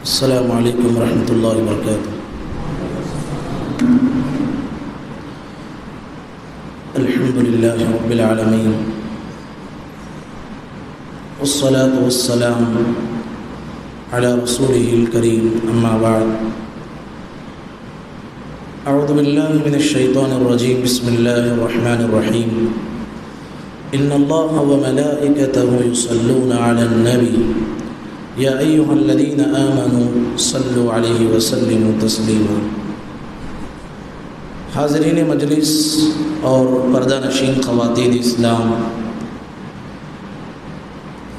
السلام علیکم ورحمۃ اللہ وبرکاتہ۔ الحمد للہ رب العالمین والصلاة والسلام علی رسولہ الکریم، اما بعد، اعوذ باللہ من الشیطان الرجیم، بسم اللہ الرحمن الرحیم۔ ان اللہ وملائکتہ یصلون علی النبی یا ایہا الذین آمنوا صلوا علیہ وسلموا تسلیما۔ حاضرین مجلس اور پردہ نشین خواتین اسلام،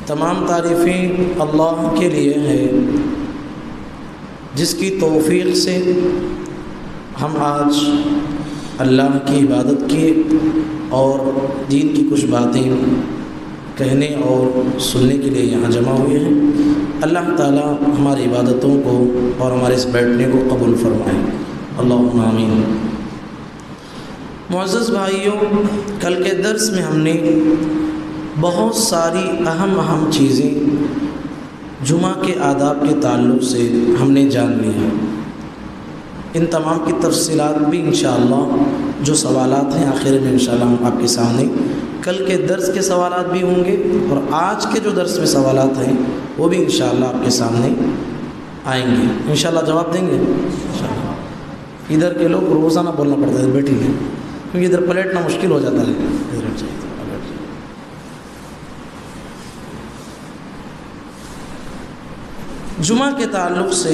تمام تعریفیں اللہ کے لیے ہے جس کی توفیق سے ہم آج اللہ کی عبادت کی اور دین کی کچھ باتیں کہنے اور سننے کے لیے یہاں جمع ہوئے ہیں۔ اللہ تعالیٰ ہماری عبادتوں کو اور ہمارے اس بیٹھنے کو قبول فرمائے، اللہم آمین۔ معزز بھائیوں، کل کے درس میں ہم نے بہت ساری اہم چیزیں جمعہ کے آداب کے تعلق سے ہم نے جان لی ہیں۔ ان تمام کی تفصیلات بھی انشاءاللہ جو سوالات ہیں آخر میں انشاءاللہ ہم آپ کے سامنے کل کے درس کے سوالات بھی ہوں گے اور آج کے جو درس میں سوالات ہیں وہ بھی انشاءاللہ آپ کے سامنے آئیں گے، انشاءاللہ جواب دیں گے انشاءاللہ۔ ادھر کے لوگ روزانہ بولنا پڑتا ہے، بیٹھی ہیں کیونکہ ادھر پلیٹنا مشکل ہو جاتا ہے۔ جمعہ کے تعلق سے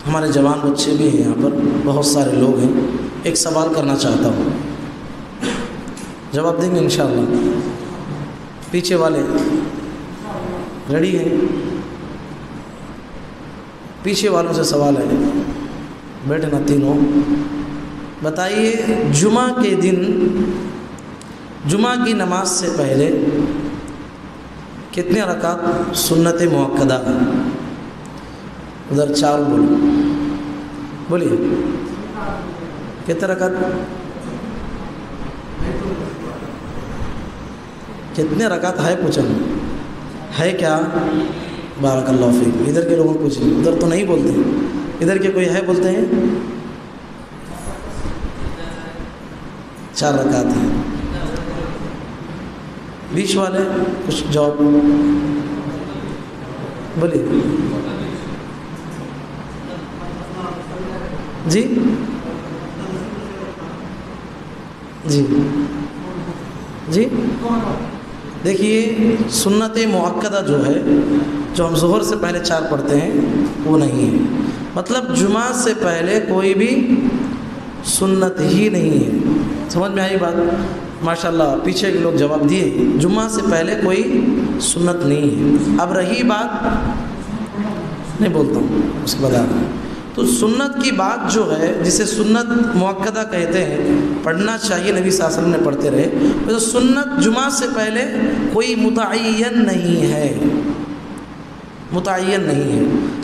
ہمارے جوان بچے بھی ہیں، یہاں پر بہت سارے لوگ ہیں، ایک سوال کرنا چاہتا ہوں، جواب دیں گے انشاءاللہ؟ پیچھے والے ریڈی ہیں؟ پیچھے والوں سے سوال ہے، بیٹھے نا تینوں، بتائیے جمعہ کے دن جمعہ کی نماز سے پہلے کتنے رکعت سنت مؤکدہ ہیں؟ ادھر چار بولو، بولیے کتنے رکعت؟ کتنے رکعت ہے پوچھیں، ہے کیا؟ بارک اللہ فیک۔ ادھر کے لوگوں کو پوچھیں، ادھر تو نہیں بولتے، ادھر کے کوئی ہے بولتے ہیں؟ 4 رکعت ہیں۔ بیچ والے کچھ جواب بولیے جی جی جی۔ دیکھیے سنت مؤکدہ جو ہے، جو ہم ظہر سے پہلے 4 پڑھتے ہیں وہ نہیں ہے، مطلب جمعہ سے پہلے کوئی بھی سنت ہی نہیں ہے۔ سمجھ میں آئی بات؟ ماشاءاللہ پیچھے کے لوگ جواب دیے، جمعہ سے پہلے کوئی سنت نہیں ہے۔ اب رہی بات، نہیں بولتا ہوں اس کے بعد، تو سنت کی بات جو ہے جسے سنت مؤکدہ کہتے ہیں، پڑھنا چاہیے، نبی صلی اللہ علیہ وسلم نے پڑھتے رہے، تو سنت جمعہ سے پہلے کوئی متعین نہیں ہے، متعین نہیں ہے۔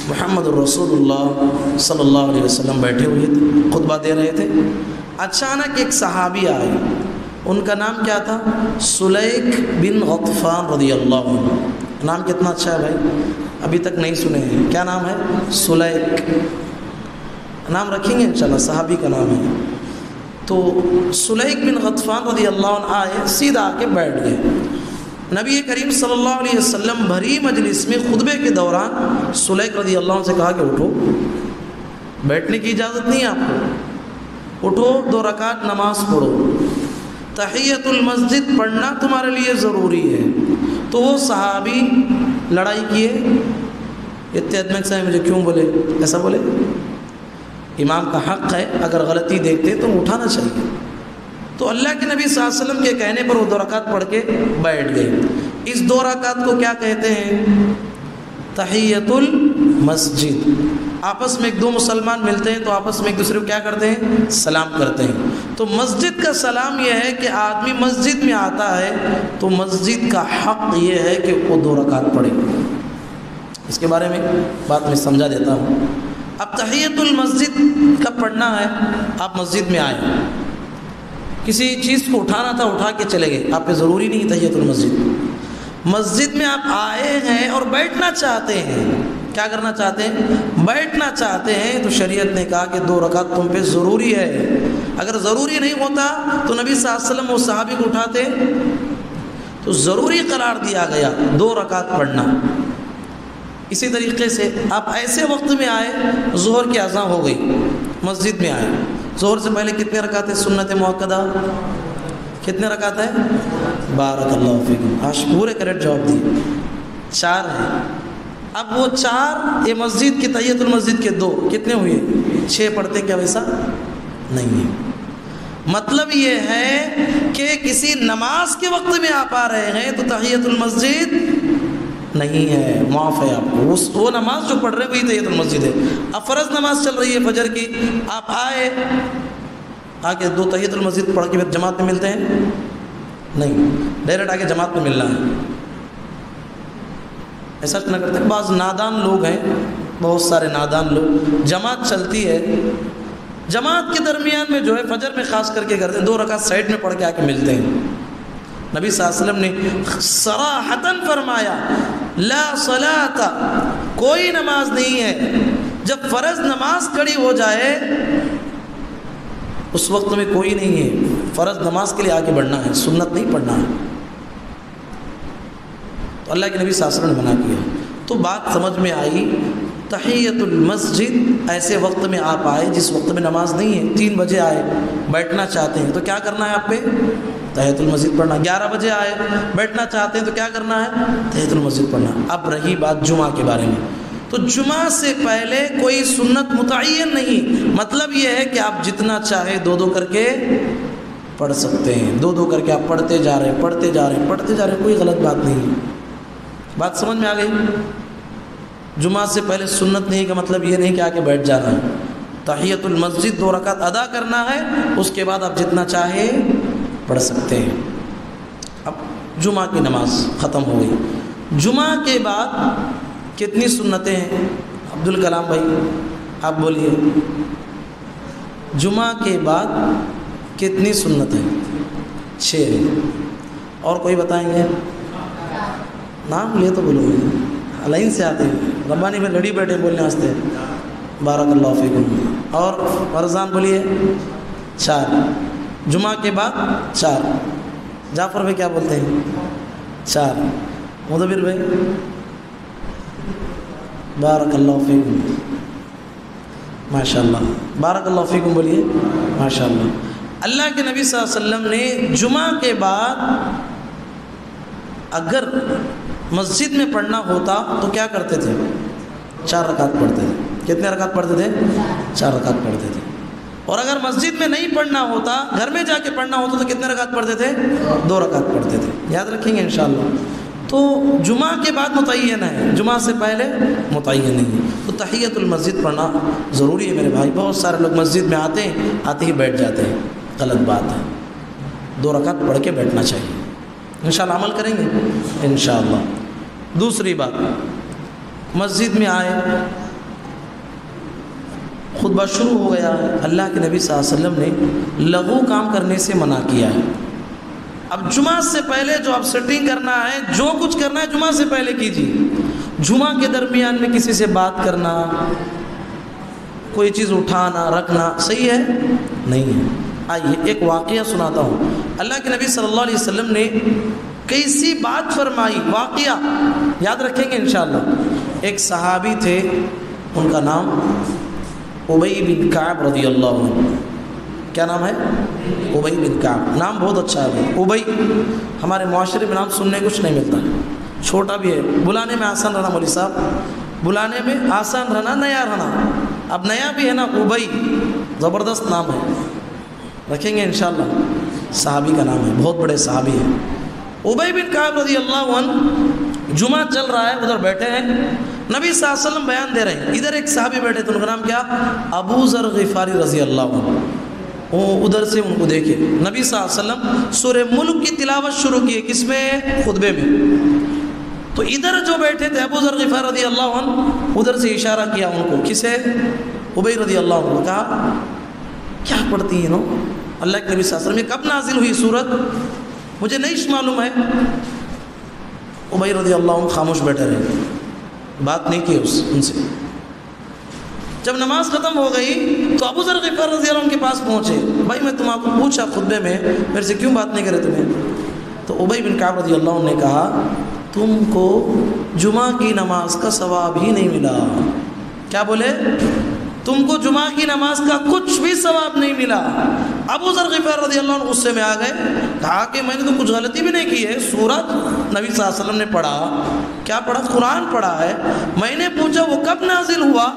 محمد الرسول اللہ صلی اللہ علیہ وسلم بیٹھے ہوئے تھے، خطبہ دے رہے تھے، اچانک ایک صحابی آئے، ان کا نام کیا تھا؟ سلیک بن غطفان رضی اللہ عنہ۔ نام کتنا اچھا ہے بھائی، ابھی تک نہیں سنے ہیں، کیا نام ہے؟ سلیک، نام رکھیں گے انشاءاللہ، صحابی کا نام ہے۔ تو سلیک بن غطفان رضی اللہ عنہ آئے، سیدھا آ کے بیٹھ گئے۔ نبی کریم صلی اللہ علیہ وسلم بھری مجلس میں خطبے کے دوران سلیک رضی اللہ عنہ سے کہا کہ اٹھو، بیٹھنے کی اجازت نہیں ہے آپ کو، اٹھو 2 رکعت نماز پڑھو، تحیۃ المسجد پڑھنا تمہارے لیے ضروری ہے۔ تو وہ صحابی لڑائی کیے، اتحاد میں سے مجھے کیوں بولے، ایسا بولے، امام کا حق ہے، اگر غلطی دیکھتے تو اٹھانا چاہیے۔ تو اللہ کے نبی صلی اللہ علیہ وسلم کے کہنے پر وہ 2 رکعت پڑھ کے بیٹھ گئے۔ اس 2 رکعت کو کیا کہتے ہیں؟ تحیۃ المسجد۔ آپس میں 2 مسلمان ملتے ہیں تو آپس میں ایک دوسرے کو کیا کرتے ہیں؟ سلام کرتے ہیں۔ تو مسجد کا سلام یہ ہے کہ آدمی مسجد میں آتا ہے تو مسجد کا حق یہ ہے کہ وہ 2 رکعت پڑھے۔ اس کے بارے میں بات میں سمجھا دیتا ہوں۔ اب تحیۃ المسجد کب پڑھنا ہے؟ آپ مسجد میں آئے، کسی چیز کو اٹھانا تھا اٹھا کے چلے گئے، آپ پہ ضروری نہیں تحیۃ المسجد۔ مسجد میں آپ آئے ہیں اور بیٹھنا چاہتے ہیں، کیا کرنا چاہتے ہیں؟ بیٹھنا چاہتے ہیں، تو شریعت نے کہا کہ 2 رکعت تم پہ ضروری ہے۔ اگر ضروری نہیں ہوتا تو نبی صلی اللہ علیہ وسلم وہ صحابی کو اٹھاتے، تو ضروری قرار دیا گیا 2 رکعت پڑھنا۔ اسی طریقے سے آپ ایسے وقت میں آئے، ظہر کی اذان ہو گئی، مسجد میں آئے، ظہر سے پہلے کتنے رکعت ہے سنت موقدہ؟ کتنے رکعت ہے؟ بارک اللہ فیکم، آج پورے کریکٹ جواب دیے، 4 ہیں۔ اب وہ 4 یہ مسجد کی تحیۃ المسجد کے 2 کتنے ہوئے؟ 6 پڑھتے، کیا ویسا نہیں ہے؟ مطلب یہ ہے کہ کسی نماز کے وقت میں آپ آ رہے ہیں تو تحیۃ المسجد نہیں ہے، معاف ہے آپ کو، وہ نماز جو پڑھ رہے ہیں وہی تحیۃ المسجد ہے۔ اب فرض نماز چل رہی ہے فجر کی، آپ آئے، آگے 2 تحیۃ المسجد پڑھ کے پھر جماعت میں ملتے ہیں؟ نہیں، ڈائریکٹ آگے جماعت میں ملنا ہے۔ ایسا نہ کرتے، بعض نادان لوگ ہیں، بہت سارے نادان لوگ، جماعت چلتی ہے، جماعت کے درمیان میں جو ہے فجر میں خاص کر کے کرتے ہیں 2 رکعت سائڈ میں پڑھ کے آ کے ملتے ہیں۔ نبی صلی اللہ علیہ وسلم نے صراحتاً فرمایا لا صلاۃ، کوئی نماز نہیں ہے، جب فرض نماز کھڑی ہو جائے اس وقت میں کوئی نہیں ہے، فرض نماز کے لیے آگے بڑھنا ہے، سنت نہیں پڑھنا ہے۔ تو اللہ کے نبی صلی اللہ علیہ وسلم نے منع کیا۔ تو بات سمجھ میں آئی، تحیۃ المسجد ایسے وقت میں آپ آئے جس وقت میں نماز نہیں ہے، 3 بجے آئے، بیٹھنا چاہتے ہیں تو کیا کرنا ہے آپ پہ؟ تحیۃ المسجد پڑھنا۔ 11 بجے آئے، بیٹھنا چاہتے ہیں تو کیا کرنا ہے؟ تحیۃ المسجد پڑھنا۔ اب رہی بات جمعہ کے بارے میں، تو جمعہ سے پہلے کوئی سنت متعین نہیں، مطلب یہ ہے کہ آپ جتنا چاہے 2 کر کے پڑھ سکتے ہیں، 2 کر کے آپ پڑھتے جا رہے ہیں، پڑھتے جا رہے ہیں، پڑھتے جا رہے ہیں، کوئی غلط بات نہیں ہے۔ بات سمجھ میں آ گئی؟ جمعہ سے پہلے سنت نہیں کا مطلب یہ نہیں کہ آ کے بیٹھ جانا ہے، تحیۃ المسجد 2 رکعت ادا کرنا ہے، اس کے بعد آپ جتنا چاہے پڑھ سکتے ہیں۔ اب جمعہ کی نماز ختم ہو گئی، جمعہ کے بعد کتنی سنتیں ہیں؟ عبدالکلام بھائی آپ بولیے، جمعہ کے بعد کتنی سنتیں؟ 6 ہیں، اور کوئی بتائیں گے؟ نام لے تو بولو، لائن سے آتے ہیں، ربانی میں لڑی بیٹھے بولنے واسطے، بارک اللہ فیکم۔ اور فرزان بولیے 4، جمعہ کے بعد 4۔ جعفر بھائی کیا بولتے ہیں؟ 4۔ مدبر بھائی بارک اللہ فیکم، ماشاء اللہ، بارک اللہ فیکم بولیے، ماشاء اللہ۔ اللہ کے نبی صلی اللہ علیہ وسلم نے جمعہ کے بعد اگر مسجد میں پڑھنا ہوتا تو کیا کرتے تھے؟ 4 رکعت پڑھتے تھے۔ کتنے رکعت پڑھتے تھے؟ 4 رکعت پڑھتے تھے۔ اور اگر مسجد میں نہیں پڑھنا ہوتا، گھر میں جا کے پڑھنا ہوتا تو کتنے رکعت پڑھتے تھے؟ 2 رکعت پڑھتے تھے۔ یاد رکھیں گے انشاءاللہ۔ تو جمعہ کے بعد متعین ہے، جمعہ سے پہلے متعین نہیں ہے۔ تو تحیۃ المسجد پڑھنا ضروری ہے میرے بھائی۔ بہت سارے لوگ مسجد میں آتے ہیں، آتے ہی بیٹھ جاتے ہیں، غلط بات ہے، 2 رکعت پڑھ کے بیٹھنا چاہیے۔ انشاءاللہ عمل کریں گے انشاءاللہ۔ دوسری بات، مسجد میں آئے، خطبہ شروع ہو گیا ہے، اللہ کے نبی صلی اللہ علیہ وسلم نے لغو کام کرنے سے منع کیا ہے۔ اب جمعہ سے پہلے جو آپ سیٹنگ کرنا ہے، جو کچھ کرنا ہے جمعہ سے پہلے کیجیے۔ جمعہ کے درمیان میں کسی سے بات کرنا، کوئی چیز اٹھانا رکھنا صحیح ہے نہیں ہے۔ آئیے ایک واقعہ سناتا ہوں۔ اللہ کے نبی صلی اللہ علیہ وسلم نے کیسی بات فرمائی، واقعہ یاد رکھیں گے انشاءاللہ۔ ایک صحابی تھے، ان کا نام ابی بن کعب رضی اللہ عنہ۔ کیا نام ہے؟ ابی بن کعب، نام بہت اچھا ہے۔ ابی ہمارے معاشرے میں نام سننے کچھ نہیں ملتا، چھوٹا بھی ہے، بلانے میں آسان رہنا، مولوی صاحب بلانے میں آسان رہنا، نیا رہنا۔ اب نیا بھی ہے نا، ابی زبردست نام ہے، رکھیں گے انشاءاللہ۔ صحابی کا نام ہے، بہت بڑے صحابی ہیں ابی بن کعب رضی اللہ عنہ۔ جمعہ چل رہا ہے، ادھر بیٹھے ہیں، نبی صلی اللہ علیہ وسلم بیان دے رہے ہیں، ادھر ایک صحابی بیٹھے تھے، ان کا نام کیا؟ ابو ذر غفاری رضی اللہ عنہ۔ وہ ادھر سے ان کو دیکھے، نبی صلی اللہ علیہ وسلم سورہ ملک کی تلاوت شروع کیے، کس میں؟ خطبے میں۔ تو ادھر جو بیٹھے تھے ابو ذر غفاری رضی اللہ عنہ، ادھر سے اشارہ کیا ان کو، کسے؟ ابی رضی اللہ عنہ کہا کیا پڑھتی ہیں اللہ کے نبی صلی اللہ علیہ وسلم یہ کب نازل ہوئی صورت مجھے نہیں معلوم ہے. ابی رضی اللہ عنہ خاموش بیٹھے رہے, بات نہیں کی ان سے. جب نماز ختم ہو گئی تو ابو ذر غفار رضی اللہ عنہ کے پاس پہنچے, بھائی میں تم آپ کو پوچھا خطبے میں میرے سے کیوں بات نہیں کرے تمہیں؟ تو ابی بن کعب رضی اللہ عنہ نے کہا تم کو جمعہ کی نماز کا ثواب ہی نہیں ملا. کیا بولے؟ تم کو جمعہ کی نماز کا کچھ بھی ثواب نہیں ملا. ابو ذر غفار رضی اللہ عنہ غصے میں آ گئے, کہا کہ میں نے تو کچھ غلطی بھی نہیں کی ہے, سورت نبی صلی اللہ علیہ وسلم نے پڑھا, کیا پڑھا؟ قرآن پڑھا ہے. میں نے پوچھا وہ کب نازل ہوا,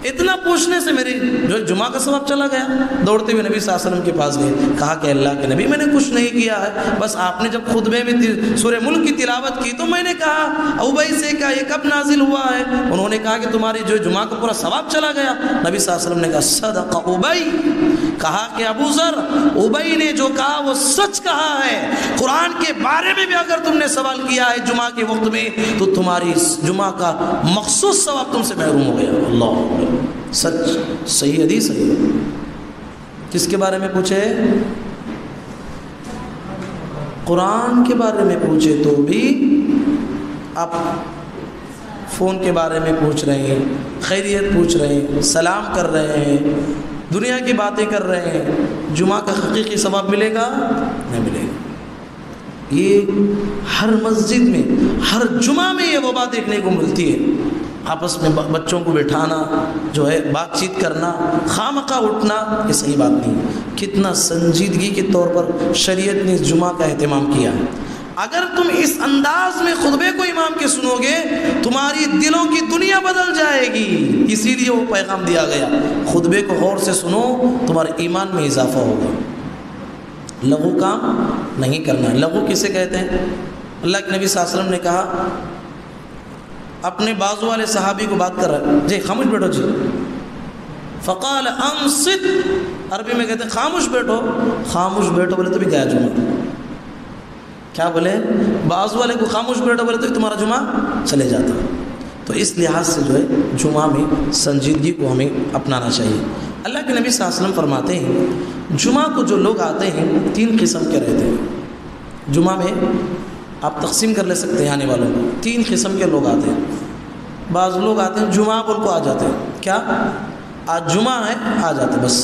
اتنا پوچھنے سے میری جو جمعہ کا ثواب چلا گیا. دوڑتے ہوئے نبی صلی اللہ علیہ وسلم کے پاس گئے, کہا کہ اللہ کے نبی میں نے کچھ نہیں کیا ہے, بس آپ نے جب خطبے میں سورہ ملک کی تلاوت کی تو میں نے کہا ابی سے کہا یہ کب نازل ہوا ہے, انہوں نے کہا کہ تمہاری جو جمعہ کا پورا ثواب چلا گیا. نبی صلی اللہ علیہ وسلم نے کہا صدق ابی, کہا کہ ابو ذر ابی نے جو کہا وہ سچ کہا ہے. قرآن کے بارے میں بھی اگر تم نے سوال کیا ہے جمعہ کے وقت میں تو تمہاری جمعہ کا مخصوص ثواب تم سے محروم ہو گیا. اللہ سچ, صحیح حدیث ہے. کس کے بارے میں پوچھے؟ قرآن کے بارے میں پوچھے تو بھی آپ فون کے بارے میں پوچھ رہے ہیں, خیریت پوچھ رہے ہیں, سلام کر رہے ہیں, دنیا کی باتیں کر رہے ہیں. جمعہ کا حقیقی ثواب ملے گا؟ نہیں ملے گا. یہ ہر مسجد میں ہر جمعہ میں یہ وہ بات دیکھنے کو ملتی ہے. آپس میں بچوں کو بٹھانا جو ہے, بات چیت کرنا, خواہ اٹھنا, یہ صحیح بات نہیں. کتنا سنجیدگی کے طور پر شریعت نے اس جمعہ کا اہتمام کیا ہے. اگر تم اس انداز میں خطبے کو امام کے سنو گے تمہاری دلوں کی دنیا بدل جائے گی. اسی لیے وہ پیغام دیا گیا, خطبے کو غور سے سنو, تمہارے ایمان میں اضافہ ہوگا. لغو کام نہیں کرنا. لغو کسے کہتے ہیں؟ اللہ کے نبی صلی اللہ علیہ وسلم نے کہا, اپنے بازو والے صحابی کو بات کر رہا ہے, جی خاموش بیٹھو جی, فقال انصت, عربی میں کہتے ہیں خاموش بیٹھو. خاموش بیٹھو بولے تو بھی گیا جمعہ. کیا بولے؟ بازو والے کو خاموش بیٹھو بولے تو تمہارا جمعہ چلے جاتا. تو اس لحاظ سے جو ہے جمعہ میں سنجیدگی کو ہمیں اپنانا چاہیے. اللہ کے نبی صلی اللہ علیہ وسلم فرماتے ہیں جمعہ کو جو لوگ آتے ہیں 3 قسم کے رہتے ہیں. جمعہ میں آپ تقسیم کر لے سکتے ہیں آنے والوں کو, 3 قسم کے لوگ آتے ہیں. بعض لوگ آتے ہیں جمعہ بول کو آ جاتے ہیں, کیا آج جمعہ ہے آ جاتے, بس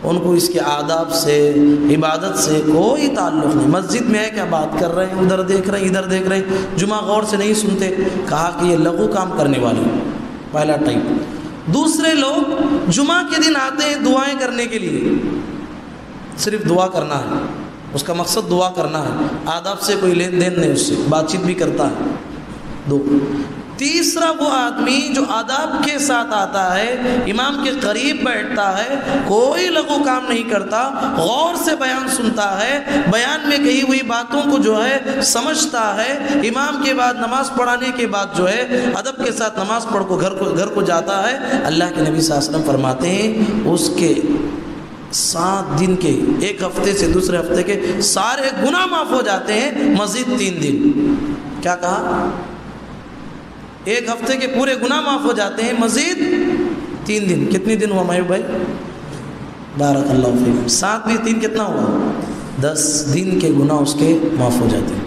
ان کو اس کے آداب سے عبادت سے کوئی تعلق نہیں. مسجد میں ہے کیا بات کر رہے ہیں, ادھر دیکھ رہے ہیں ادھر دیکھ رہے ہیں, جمعہ غور سے نہیں سنتے. کہا کہ یہ لغو کام کرنے والے ہیں, پہلا ٹائپ. دوسرے لوگ جمعہ کے دن آتے ہیں دعائیں کرنے کے لیے, صرف دعا کرنا ہے, اس کا مقصد دعا کرنا ہے, آداب سے کوئی لین دین نہیں, اس سے بات چیت بھی کرتا ہے. 2. تیسرا وہ آدمی جو آداب کے ساتھ آتا ہے, امام کے قریب بیٹھتا ہے, کوئی لغو کام نہیں کرتا, غور سے بیان سنتا ہے, بیان میں کہی ہوئی باتوں کو جو ہے سمجھتا ہے, امام کے بعد نماز پڑھانے کے بعد جو ہے ادب کے ساتھ نماز پڑھ کو گھر کو جاتا ہے. اللہ کے نبی صلی اللہ علیہ وسلم فرماتے ہیں اس کے 7 دن کے, ایک ہفتے سے دوسرے ہفتے کے سارے گناہ معاف ہو جاتے ہیں, مزید 3 دن. کیا کہا؟ ایک ہفتے کے پورے گناہ معاف ہو جاتے ہیں, مزید 3 دن. کتنی دن ہوا محبوب بھائی؟ بارک اللہ فیکم. 7 بھی 3 کتنا ہوا؟ 10 دن کے گناہ اس کے معاف ہو جاتے ہیں.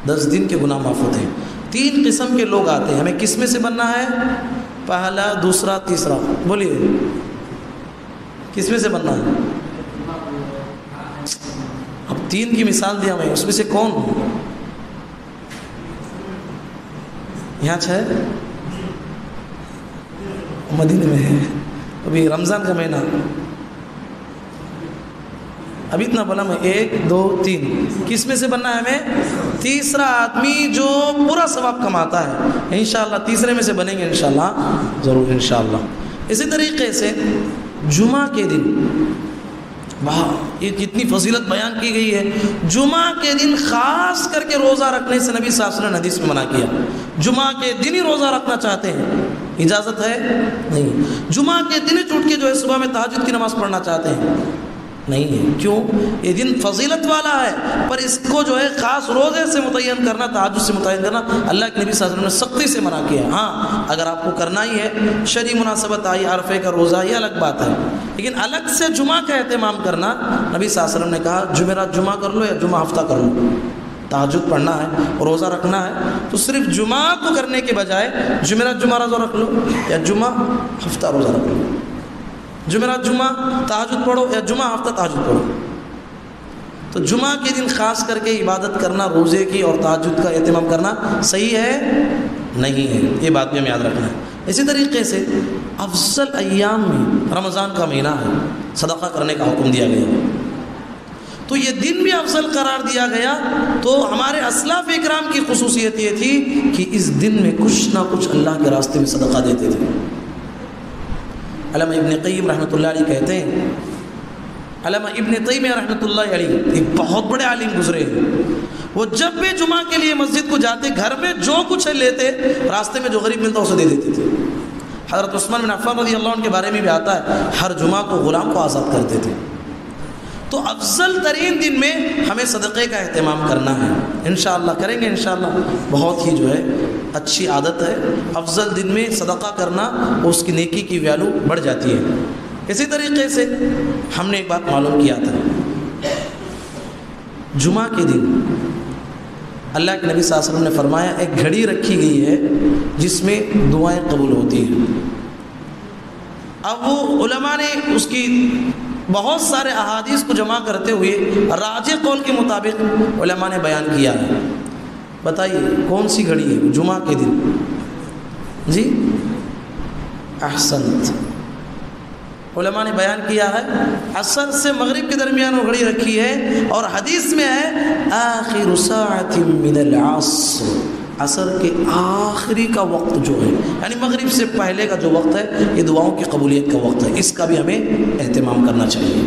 10 دن کے گناہ معاف ہوتے ہیں. 3 قسم کے لوگ آتے ہیں. ہمیں کس میں سے بننا ہے؟ پہلا, دوسرا, تیسرا. بولیے کس میں سے بننا ہے؟ اب 3 کی مثال دیا میں, اس میں سے کون؟ یہاں 6 مدینے میں ہے, ابھی رمضان کا مہینہ, ابھی اتنا بولا میں, 1 2 3. کس میں سے بننا ہے ہمیں؟ تیسرا آدمی جو پورا ثواب کماتا ہے. انشاءاللہ تیسرے میں سے بنیں گے انشاءاللہ, ضرور انشاءاللہ. اسی طریقے سے جمعہ کے دن, وہاں یہ جتنی فضیلت بیان کی گئی ہے, جمعہ کے دن خاص کر کے روزہ رکھنے سے نبی صلی اللہ علیہ وسلم نے حدیث میں منع کیا. جمعہ کے دن ہی روزہ رکھنا چاہتے ہیں, اجازت ہے؟ نہیں. جمعہ کے دن ہی اٹھ کے جو ہے صبح میں تہجد کی نماز پڑھنا چاہتے ہیں, نہیں ہے. کیوں؟ یہ دن فضیلت والا ہے، پر اس کو جو ہے خاص روزے سے متعین کرنا، تہجد سے متعین کرنا اللہ کے نبی صلی اللہ علیہ وسلم نے سختی سے منع کیا. ہاں اگر آپ کو کرنا ہی ہے، شرعی مناسبت آئی، عرفے کا روزہ، یہ الگ بات ہے، لیکن الگ سے جمعہ کا اہتمام کرنا، نبی صلی اللہ علیہ وسلم نے کہا جمعرات جمعہ کر لو یا جمعہ ہفتہ کر لو. تہجد پڑھنا ہے اور روزہ رکھنا ہے تو صرف جمعہ کو کرنے کے بجائے جمعرات جمعہ روزہ رکھ لو یا جمعہ ہفتہ روزہ رکھ لو. جمعرات جمعہ تہجد پڑھو یا جمعہ ہفتہ تہجد پڑھو. تو جمعہ کے دن خاص کر کے عبادت کرنا، روزے کی اور تہجد کا اہتمام کرنا صحیح ہے نہیں ہے، یہ بات بھی ہمیں یاد رکھنا ہے. اسی طریقے سے افضل ایام میں رمضان کا مہینہ ہے، صدقہ کرنے کا حکم دیا گیا، تو یہ دن بھی افضل قرار دیا گیا. تو ہمارے اسلاف اکرام کی خصوصیت یہ تھی کہ اس دن میں کچھ نہ کچھ اللہ کے راستے میں صدقہ دیتے تھے. علامہ ابن قیم رحمۃ اللہ علیہ کہتے ہیں، علامہ ابن تیمیہ رحمۃ اللہ علیہ ایک بہت بڑے عالم گزرے ہیں، وہ جب بھی جمعہ کے لیے مسجد کو جاتے، گھر میں جو کچھ لیتے، راستے میں جو غریب ملتا اسے دے دیتے تھے. حضرت عثمان بن عفان رضی اللہ عنہ کے بارے میں بھی آتا ہے، ہر جمعہ کو غلام کو آزاد کرتے تھے. تو افضل ترین دن میں ہمیں صدقے کا اہتمام کرنا ہے. انشاءاللہ کریں گے، انشاءاللہ بہت ہی جو ہے اچھی عادت ہے. افضل دن میں صدقہ کرنا، اس کی نیکی کی ویلو بڑھ جاتی ہے. اسی طریقے سے ہم نے ایک بات معلوم کیا تھا، جمعہ کے دن اللہ کے نبی صلی اللہ علیہ وسلم نے فرمایا ایک گھڑی رکھی گئی ہے جس میں دعائیں قبول ہوتی ہیں. اب وہ علماء نے اس کی بہت سارے احادیث کو جمع کرتے ہوئے راجح قول کے مطابق علماء نے بیان کیا ہے. بتائیے کون سی گھڑی ہے جمعہ کے دن؟ جی احسنت، علماء نے بیان کیا ہے عصر سے مغرب کے درمیان وہ گھڑی رکھی ہے، اور حدیث میں ہے آخر ساعت من العصر، عصر کے آخری کا وقت جو ہے، یعنی مغرب سے پہلے کا جو وقت ہے، یہ دعاؤں کی قبولیت کا وقت ہے. اس کا بھی ہمیں اہتمام کرنا چاہیے.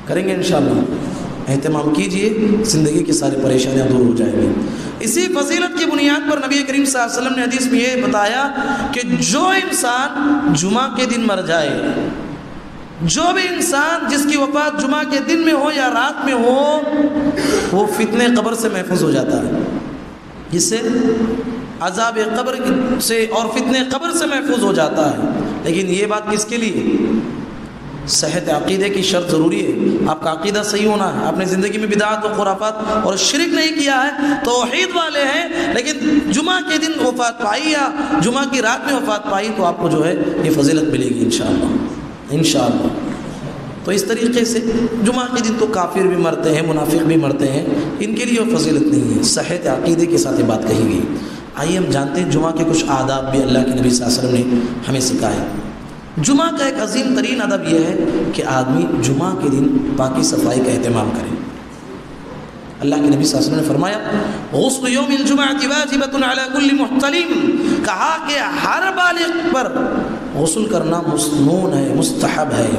کریں گے انشاءاللہ، اہتمام کیجئے، زندگی کی ساری پریشانیاں دور ہو جائیں گی. اسی فضیلت کی بنیاد پر نبی کریم صلی اللہ علیہ وسلم نے حدیث میں یہ بتایا کہ جو انسان جمعہ کے دن مر جائے، جو بھی انسان جس کی وفات جمعہ کے دن میں ہو یا رات میں ہو، وہ فتنہ قبر سے محفوظ ہو جاتا ہے، جس سے عذاب قبر سے اور فتنہ قبر سے محفوظ ہو جاتا ہے. لیکن یہ بات کس کے لیے؟ صحت عقیدے کی شرط ضروری ہے. آپ کا عقیدہ صحیح ہونا ہے، آپ نے زندگی میں بدعات و خرافات اور شرک نہیں کیا ہے، توحید والے ہیں، لیکن جمعہ کے دن وفات پائی یا جمعہ کی رات میں وفات پائی تو آپ کو جو ہے یہ فضیلت ملے گی انشاءاللہ. انشاءاللہ. تو اس طریقے سے جمعہ کے دن تو کافر بھی مرتے ہیں، منافق بھی مرتے ہیں، ان کے لیے وہ فضیلت نہیں ہے. صحت عقیدے کے ساتھ یہ بات کہی گئی. آئیے ہم جانتے ہیں جمعہ کے کچھ آداب بھی اللہ کے نبی صلی اللہ علیہ وسلم نے ہمیں سکھائے. جمعہ کا ایک عظیم ترین ادب یہ ہے کہ آدمی جمعہ کے دن پاکی صفائی کا اہتمام کرے. اللہ کے نبی صلی اللہ علیہ وسلم نے فرمایا غسل یوم الجمعۃ واجبۃ علی کل محتلم، کہا کہ ہر بالغ پر غسل کرنا مسنون ہے، مستحب ہے.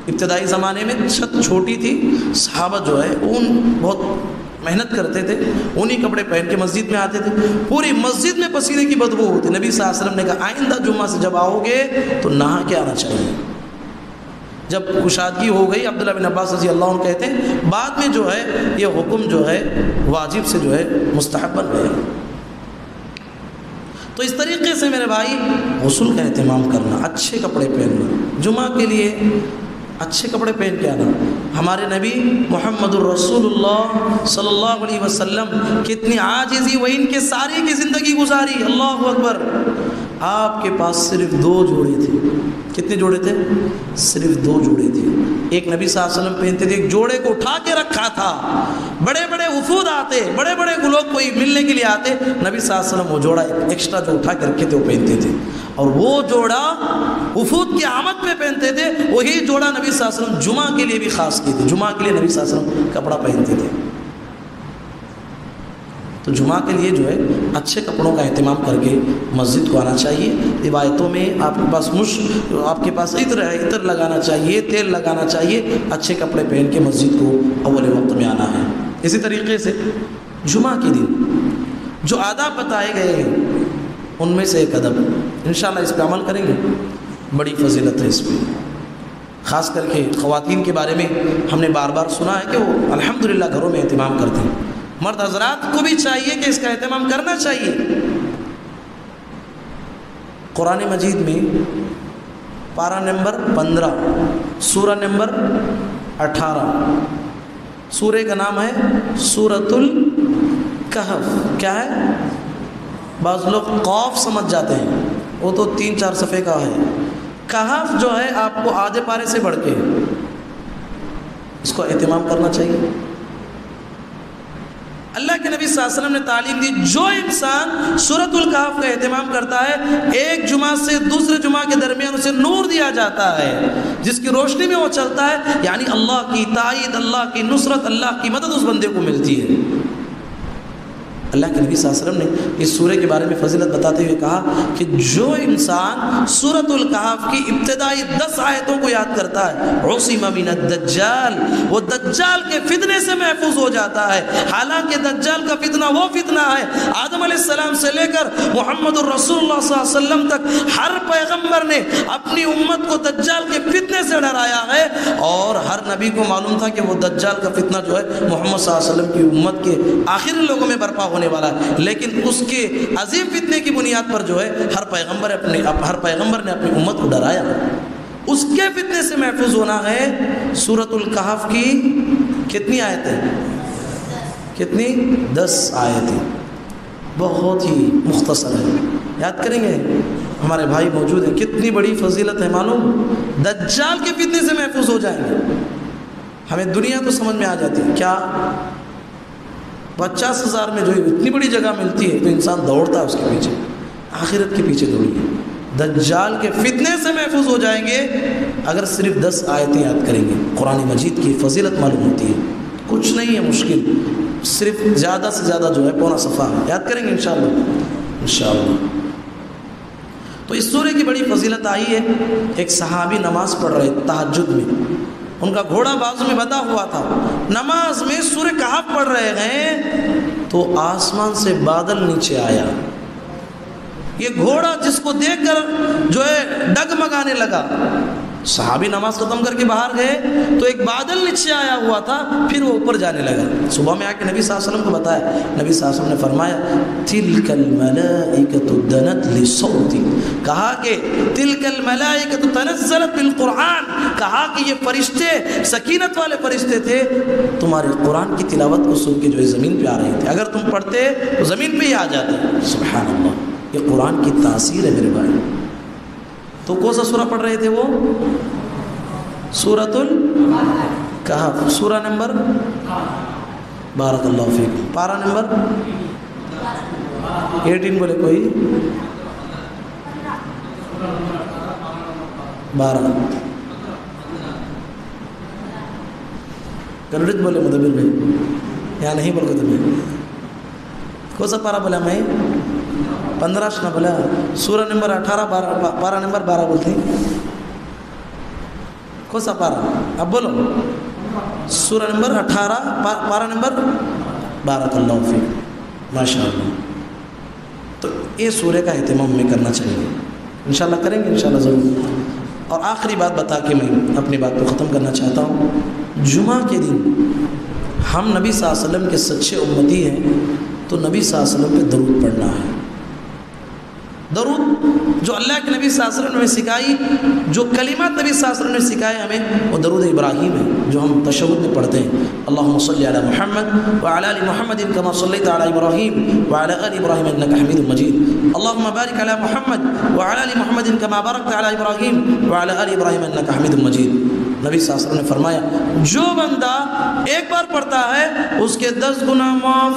ابتدائی زمانے میں چھت چھوٹی تھی، صحابہ جو ہے ان بہت محنت کرتے تھے، انہی کپڑے پہن کے مسجد میں آتے تھے، پوری مسجد میں پسینے کی بدبو ہوتی. نبی صلی اللہ علیہ وسلم نے کہا آئندہ جمعہ سے جب آؤ گے تو نہا کے آنا چاہیے. جب کشادگی ہو گئی، عبداللہ بن عباس رضی اللہ عنہ کہتے ہیں بعد میں جو ہے یہ حکم جو ہے واجب سے جو ہے مستحب بن گیا. تو اس طریقے سے میرے بھائی غسل کا اہتمام کرنا، اچھے کپڑے پہننا، جمعہ کے لیے اچھے کپڑے پہن کے آنا. ہمارے نبی محمد الرسول اللہ صلی اللہ علیہ وسلم کتنی عاجزی و ان کے ساری کی زندگی گزاری. اللہ اکبر. آپ کے پاس صرف 2 جوڑے تھے. کتنے جوڑے تھے؟ صرف 2 جوڑے تھے. ایک نبی صلی اللہ علیہ وسلم پہنتے تھے، ایک جوڑے کو اٹھا کے رکھا تھا. بڑے بڑے وفود آتے، بڑے بڑے لوگ کوئی ملنے کے لیے آتے، نبی صلی اللہ علیہ وسلم وہ جوڑا ایکسٹرا جو اٹھا کے رکھے تھے وہ پہنتے تھے، اور وہ جوڑا وفود کی آمد میں پہنتے تھے. وہی جوڑا نبی صلی اللہ علیہ وسلم جمعہ کے لیے بھی خاص کیے تھے. جمعہ کے لیے نبی صلی اللہ علیہ وسلم کپڑا پہنتے تھے. تو جمعہ کے لیے جو ہے اچھے کپڑوں کا اہتمام کر کے مسجد کو آنا چاہیے. روایتوں میں آپ کے پاس آپ کے پاس عطر ہے، عطر لگانا چاہیے، تیل لگانا چاہیے، اچھے کپڑے پہن کے مسجد کو اول وقت میں آنا ہے. اسی طریقے سے جمعہ کے دن جو آداب بتائے گئے ہیں ان میں سے ایک ادب انشاءاللہ اس پہ عمل کریں گے، بڑی فضیلت ہے اس پہ. خاص کر کے خواتین کے بارے میں ہم نے بار بار سنا ہے کہ وہ الحمدللہ گھروں میں اہتمام کرتے ہیں. مرد حضرات کو بھی چاہیے کہ اس کا اہتمام کرنا چاہیے. قرآن مجید میں پارہ نمبر 15 سورہ نمبر 18 سورہ کا نام ہے سورۃ الکہف. کیا ہے؟ بعض لوگ قاف سمجھ جاتے ہیں، وہ تو 3-4 صفحے کا ہے. کہف جو ہے آپ کو آدھے پارے سے بڑھ کے، اس کو اہتمام کرنا چاہیے. اللہ کے نبی صلی اللہ علیہ وسلم نے تعلیم دی، جو انسان سورۃ الکہف کا اہتمام کرتا ہے ایک جمعہ سے دوسرے جمعہ کے درمیان اسے نور دیا جاتا ہے جس کی روشنی میں وہ چلتا ہے، یعنی اللہ کی تائید، اللہ کی نصرت، اللہ کی مدد اس بندے کو ملتی ہے. اللہ کے نبی صلی اللہ علیہ وسلم نے اس سورہ کے بارے میں فضیلت بتاتے ہوئے کہا کہ جو انسان سورۃ الکہف کی ابتدائی 10 آیتوں کو یاد کرتا ہے عصم من الدجال، وہ دجال کے فتنے سے محفوظ ہو جاتا ہے. حالانکہ دجال کا فتنہ وہ فتنہ ہے، آدم علیہ السلام سے لے کر محمد الرسول اللہ صلی اللہ علیہ وسلم تک ہر پیغمبر نے اپنی امت کو دجال کے فتنے سے ڈرایا ہے، اور ہر نبی کو معلوم تھا کہ وہ دجال کا فتنہ جو ہے محمد صلی اللہ علیہ وسلم کی امت کے آخری لوگوں میں برپا ہونے والا ہے. لیکن اس کے عظیم فتنے کی بنیاد پر جو ہے ہر پیغمبر نے اپنی امت کو ڈرایا. اس کے فتنے سے محفوظ ہونا ہے. سورۃ الکہف کی کتنی آیتیں؟ کتنی؟ 10 آیتیں. بہت ہی مختصر ہے، یاد کریں گے. ہمارے بھائی موجود ہیں، کتنی بڑی فضیلت ہے معلوم. دجال کے فتنے سے محفوظ ہو جائیں گے. ہمیں دنیا تو سمجھ میں آ جاتی ہے، کیا 50,000 میں جو اتنی بڑی جگہ ملتی ہے تو انسان دوڑتا ہے اس کے پیچھے. آخرت کے پیچھے دوڑیے. دجال کے فتنے سے محفوظ ہو جائیں گے اگر صرف 10 آیتیں یاد کریں گے. قرآن مجید کی فضیلت معلوم ہوتی ہے، کچھ نہیں ہے مشکل، صرف زیادہ سے زیادہ جو ہے پونا صفحہ یاد کریں گے انشاءاللہ. تو اس سورہ کی بڑی فضیلت آئی ہے. ایک صحابی نماز پڑھ رہے تہجد میں، ان کا گھوڑا بازو میں بندھا ہوا تھا، نماز میں سورہ کہف پڑھ رہے ہیں تو آسمان سے بادل نیچے آیا. یہ گھوڑا جس کو دیکھ کر جو ہے ڈگمگانے لگا. صحابی نماز ختم کر کے باہر گئے تو ایک بادل نیچے آیا ہوا تھا، پھر وہ اوپر جانے لگا. صبح میں آ کے نبی صلی اللہ علیہ وسلم کو بتایا. نبی صلی اللہ علیہ وسلم نے فرمایا تلک الملائکۃ دنت لصوتی، کہا کہ تلک الملائکۃ تنزلت بالقرآن، کہا کہ یہ فرشتے سکینت والے فرشتے تھے، تمہارے قرآن کی تلاوت کو سن کے جو ہے زمین پہ آ رہے تھے. اگر تم پڑھتے تو زمین پہ ہی آ جاتے. سبحان اللہ، یہ قرآن کی تاثیر ہے میرے بھائی. تو کون سا سورہ پڑھ رہے تھے وہ؟ سورۃ الکہف، سورہ نمبر، بارک اللہ فیکم، پارہ نمبر 18 بولے کوئی، 12 کنڈت بولے مدبر بھائی، یہاں نہیں بول کے تمہیں کون سا پارہ بولا میں؟ 15 نہ بولا. سورہ نمبر 18 پارہ نمبر 12 بولتے ہیں. کون سا پارہ؟ اب بولو. سورہ نمبر 18 پارہ نمبر، بارک اللہ فیک، ماشاء اللہ. تو یہ سورہ کا اہتمام ہمیں کرنا چاہیے. انشاءاللہ کریں گے انشاءاللہ ضرور. اور آخری بات بتا کے میں اپنی بات کو ختم کرنا چاہتا ہوں. جمعہ کے دن ہم نبی صلی اللہ علیہ وسلم کے سچے امتی ہیں تو نبی صلی اللہ علیہ وسلم پہ درود پڑھنا ہے. درود جو اللہ کے نبی صلی اللہ علیہ وسلم نے سکھائی، جو کلمات نبی صلی اللہ علیہ وسلم نے سکھائے ہمیں، وہ درود ابراہیم ہے جو ہم تشہد میں پڑھتے ہیں. اللہم صلی علی محمد وعلی آل محمد کما صلیت علی ابراہیم وعلی آل ابراہیم انک حمید مجید. اللہم بارک علی محمد وعلی آل محمد کما بارکت علی ابراہیم وعلی آل ابراہیم انک حمید مجید. نبی صلی اللہ علیہ وسلم نے فرمایا جو بندہ ایک بار پڑھتا ہے اس کے 10 گناہ معاف،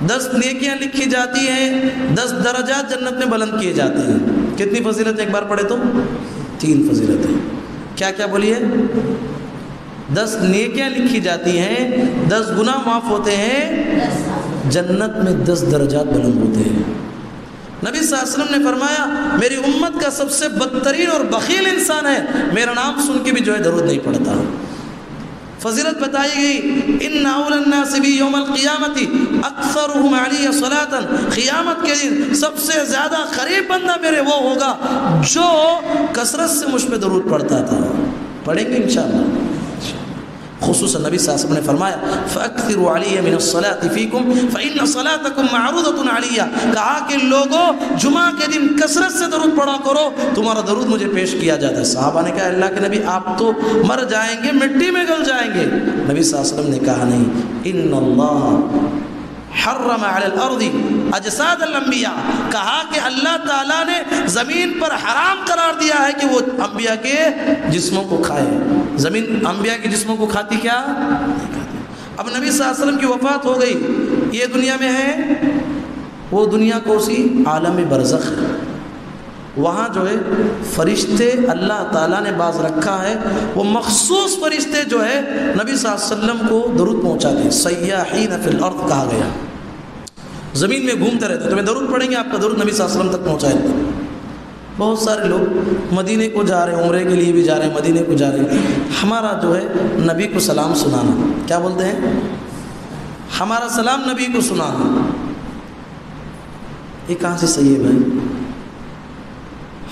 10 نیکیاں لکھی جاتی ہیں، 10 درجات جنت میں بلند کیے جاتے ہیں. کتنی فضیلت ایک بار پڑھے تو؟ 3 فضیلتیں. کیا کیا بولیے؟ 10 نیکیاں لکھی جاتی ہیں، 10 گناہ معاف ہوتے ہیں، جنت میں 10 درجات بلند ہوتے ہیں. نبی صلی اللہ علیہ وسلم نے فرمایا میری امت کا سب سے بدترین اور بخیل انسان ہے، میرا نام سن کے بھی جو ہے درود نہیں پڑھتا. فضیلت بتائی گئی ان اول الناس بی یوم القیامت اکثرهم علی صلاۃ، قیامت کے دن سب سے زیادہ قریب بندہ میرے وہ ہوگا جو کثرت سے مجھ پہ درود پڑھتا تھا. پڑھیں گے انشاءاللہ. خصوصاً نبی صلی اللہ علیہ وسلم نے فرمایا فَأَكْثِرُوا عَلِيَّ مِنَ الصَّلَاةِ فِيكُمْ فَإِنَّ صَلَاتَكُمْ مَعْرُوضَةٌ عَلِيَّ. کہا کہ لوگوں جمعہ کے دن کثرت سے درود پڑھا کرو، تمہارا درود مجھے پیش کیا جاتا ہے. صحابہ نے کہا اللہ کے نبی آپ تو مر جائیں گے، مٹی میں گل جائیں گے. نبی صلی اللہ علیہ وسلم نے کہا نہیں، ان اللہ حرم علی الارض اجساد الانبیاء. کہا کہ اللہ تعالیٰ نے زمین پر حرام قرار دیا ہے کہ وہ انبیاء کے جسموں کو کھائے. زمین انبیاء کے جسموں کو کھاتی کیا؟ نہیں کھاتی. اب نبی صلی اللہ علیہ وسلم کی وفات ہو گئی، یہ دنیا میں ہے، وہ دنیا کو اسی عالم برزخ ہے. وہاں جو ہے فرشتے اللہ تعالیٰ نے باز رکھا ہے، وہ مخصوص فرشتے جو ہے نبی صلی اللہ علیہ وسلم کو درود پہنچاتے ہیں. سیاحین فی الارض کہا گیا، زمین میں گھومتے رہتے. تمہیں درود پڑھیں گے، آپ کا درود نبی صلی اللہ علیہ وسلم تک پہنچائیں گے. بہت سارے لوگ مدینے کو جا رہے ہیں، عمرے کے لیے بھی جا رہے ہیں، مدینے کو جا رہے ہیں. ہمارا جو ہے نبی کو سلام سنانا، کیا بولتے ہیں؟ ہمارا سلام نبی کو سنانا، یہ کہاں سے صحیح ہے بھائی؟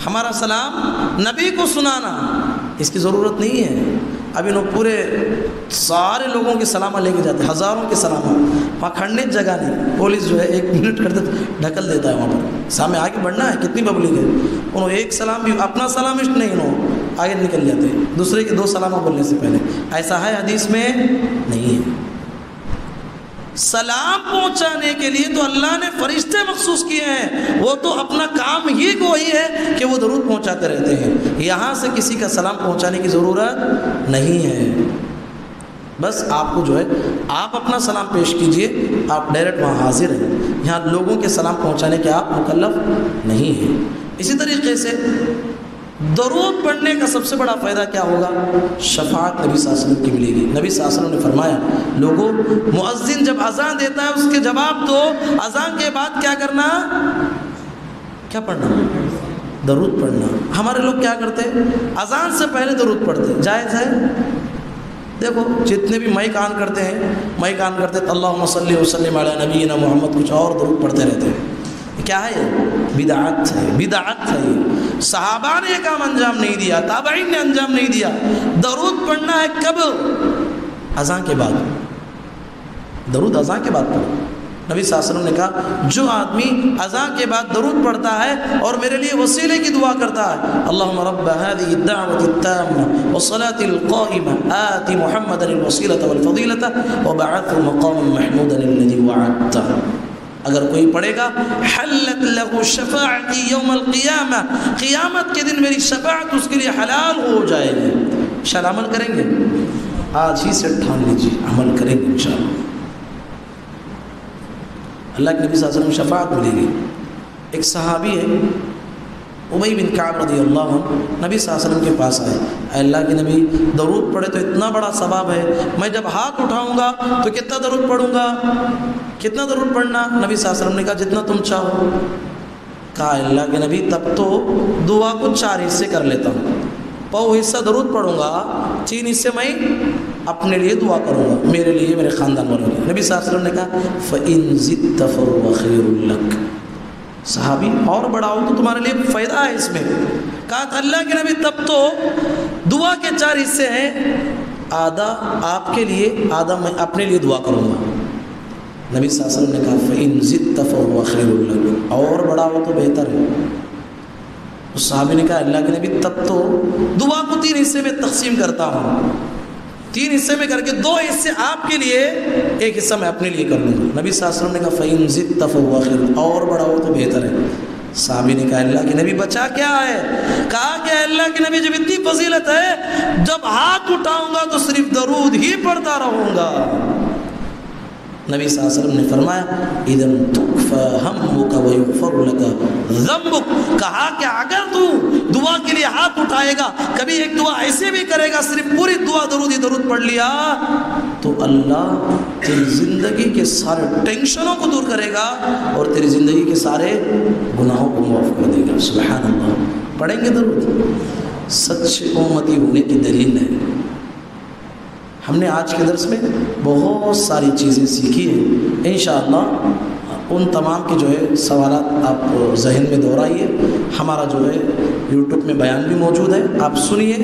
ہمارا سلام نبی کو سنانا اس کی ضرورت نہیں ہے. ابھی لوگ پورے سارے لوگوں کے سلامہ لے کے جاتے ہیں، ہزاروں کے سلامہ. وہاں کھڑنے کی جگہ نہیں، پولیس جو ہے 1 منٹ کرتے ڈھکل دیتا ہے. وہاں پر سامنے آگے بڑھنا ہے، کتنی پبلک ہے. انہوں ایک سلام بھی اپنا سلام نہیں، انہوں آگے نکل جاتے ہیں دوسرے کے 2 سلامہ بولنے سے پہلے. ایسا ہے حدیث میں نہیں ہے. سلام پہنچانے کے لیے تو اللہ نے فرشتے مخصوص کیے ہیں، وہ تو اپنا کام ہی وہی ہے کہ وہ درود پہنچاتے رہتے ہیں. یہاں سے کسی کا سلام پہنچانے کی ضرورت نہیں ہے. بس آپ کو جو ہے آپ اپنا سلام پیش کیجئے، آپ ڈائریکٹ وہاں حاضر ہیں. یہاں لوگوں کے سلام پہنچانے کے آپ مکلف نہیں ہیں. اسی طریقے سے درود پڑھنے کا سب سے بڑا فائدہ کیا ہوگا؟ شفاعت نبی صلی اللہ علیہ وسلم کی ملے گی. نبی صلی اللہ علیہ وسلم نے فرمایا لوگوں مؤذن جب اذان دیتا ہے اس کے جواب دو، اذان کے بعد کیا کرنا؟ کیا پڑھنا؟ درود پڑھنا. ہمارے لوگ کیا کرتے ہیں؟ اذان سے پہلے درود پڑھتے. جائز ہے؟ دیکھو جتنے بھی مائک آن کرتے ہیں اللہم صلی وسلم علی نبینا محمد، کچھ اور درود پڑھتے رہتے ہیں. کیا ہے؟ بدعت ہے، بدعت ہے. صحابہ نے یہ کام انجام نہیں دیا، تابعین نے انجام نہیں دیا. درود پڑھنا ہے کب؟ اذان کے بعد. درود اذان کے بعد پڑھو. نبی صلی اللہ علیہ وسلم نے کہا جو آدمی اذان کے بعد درود پڑھتا ہے اور میرے لیے وسیلے کی دعا کرتا ہے، اللہم رب هذه الدعوة التامة والصلاة القائمة آت محمدا الوسيلة والفضيلة وبعثه مقاما محمودا الذي وعدته. اگر کوئی پڑھے گا حلت له شفاعتی یوم القیامہ، قیامت کے دن میری شفاعت اس کے لیے حلال ہو جائے گی. انشاءاللہ عمل کریں گے، آج ہی سے ٹھان لیجیے عمل کریں گے انشاءاللہ. اللہ کے نبی صلی اللہ علیہ وسلم شفاعت ملے گی. ایک صحابی ہے ابی بن کعب رضی اللہ عنہ، نبی صلی اللہ علیہ وسلم کے پاس آئے. اے اللہ کے نبی درود پڑھے تو اتنا بڑا ثواب ہے، میں جب ہاتھ اٹھاؤں گا تو کتنا درود پڑھوں گا؟ کتنا درود پڑھنا؟ نبی صلی اللہ علیہ وسلم نے کہا جتنا تم چاہو. کہا اللہ کے نبی تب تو دعا کو 4 حصے کر لیتا ہوں. پاؤ حصہ درود پڑھوں گا، 3 حصے میں اپنے لیے دعا کروں گا، میرے لیے، میرے خاندان والوں کے. نبی صلی اللہ علیہ وسلم نے کہا فَإِن زِدْتَ فَهُوَ خَيْرٌ لَكَ. صحابی اور بڑھاؤ تو تمہارے لیے فائدہ ہے اس میں. کہا کہ اللہ کے نبی تب تو دعا کے 4 حصے ہیں، آدھا آپ کے لیے، آدھا میں اپنے لیے دعا کروں گا. نبی صلی اللہ علیہ وسلم نے کہا فَإِن زِدْتَ فَهُوَ خَيْرٌ لَكَ، اور بڑھاؤ تو بہتر ہے. اس صحابی نے کہا اللہ کے نبی تب تو دعا کو 3 حصے میں تقسیم کرتا ہوں، 3 حصے میں کر کے 2 حصے آپ کے لیے، 1 حصہ میں اپنے لیے کر لوں گا. نبی صلی اللہ علیہ وسلم نے کہا فَإِن زِدْتَ فَهُوَ خَيْرٌ، اور بڑھاؤ تو بہتر ہے. صحابی نے کہا اللہ کے نبی بچا کیا ہے؟ کہا کہ اللہ کے نبی جب اتنی فضیلت ہے، جب ہاتھ اٹھاؤں گا تو صرف درود ہی پڑھتا رہوں گا. نبی صلی اللہ علیہ وسلم نے فرمایا اِذًا تُكْفَى هَمُّكَ وَيُغْفَرُ لَكَ ذَنبُكَ. کہا کہ اگر تو دعا کے لیے ہاتھ اٹھائے گا، کبھی ایک دعا ایسے بھی کرے گا صرف پوری دعا درود ہی درود پڑھ لیا، تو اللہ تیری زندگی کے سارے ٹینشنوں کو دور کرے گا اور تیری زندگی کے سارے گناہوں کو معاف کر دے گا. سبحان اللہ. پڑھیں گے درود، سچے امتی ہونے کی دلیل ہے. ہم نے آج کے درس میں بہت ساری چیزیں سیکھی ہیں. انشاءاللہ ان تمام کے جو ہے سوالات آپ ذہن میں دہرائیے. ہمارا جو ہے یوٹیوب میں بیان بھی موجود ہے، آپ سنیے.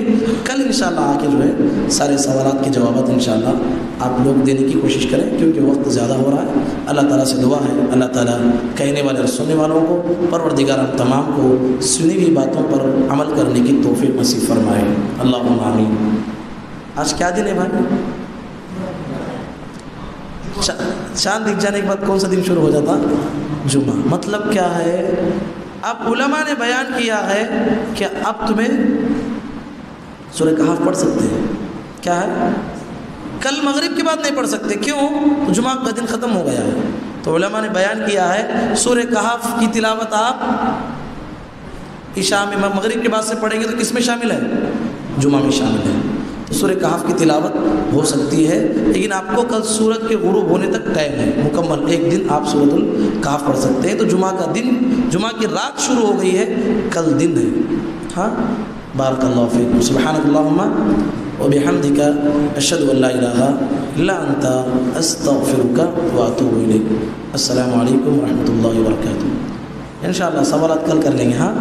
کل انشاءاللہ آ کے جو ہے سارے سوالات کے جوابات انشاءاللہ آپ لوگ دینے کی کوشش کریں، کیونکہ وقت زیادہ ہو رہا ہے. اللہ تعالیٰ سے دعا ہے اللہ تعالیٰ کہنے والے اور سننے والوں کو، پروردگار ہم تمام کو سنی ہوئی باتوں پر عمل کرنے کی توفیق نصیب فرمائے. اللہم آمین. آج کیا دن ہے بھائی؟ چاند دکھ جانے کے بعد کون سا دن شروع ہو جاتا؟ جمعہ. مطلب کیا ہے؟ اب علماء نے بیان کیا ہے کہ اب تمہیں سورہ کہف پڑھ سکتے ہیں. کیا ہے؟ کل مغرب کے بعد نہیں پڑھ سکتے. کیوں؟ جمعہ کا دن ختم ہو گیا ہے. تو علماء نے بیان کیا ہے سورہ کہف کی تلاوت آپ عشاء میں مغرب کے بعد سے پڑھیں گے تو کس میں شامل ہے؟ جمعہ میں شامل ہے. تو سورہ کہف کی تلاوت ہو سکتی ہے، لیکن آپ کو کل سورج کے غروب ہونے تک ٹائم ہے مکمل. ایک دن آپ سورۃ الکہف پڑھ سکتے ہیں. تو جمعہ کا دن، جمعہ کی رات شروع ہو گئی ہے، کل دن ہے. ہاں، بارک اللہ فیکم. سبحانک اللہم وبحمدک اشہد ان لا الہ الا انت استغفرک واتوب الیک. السلام علیکم ورحمۃ اللہ وبرکاتہ. انشاءاللہ سوالات کل کر لیں گے. ہاں.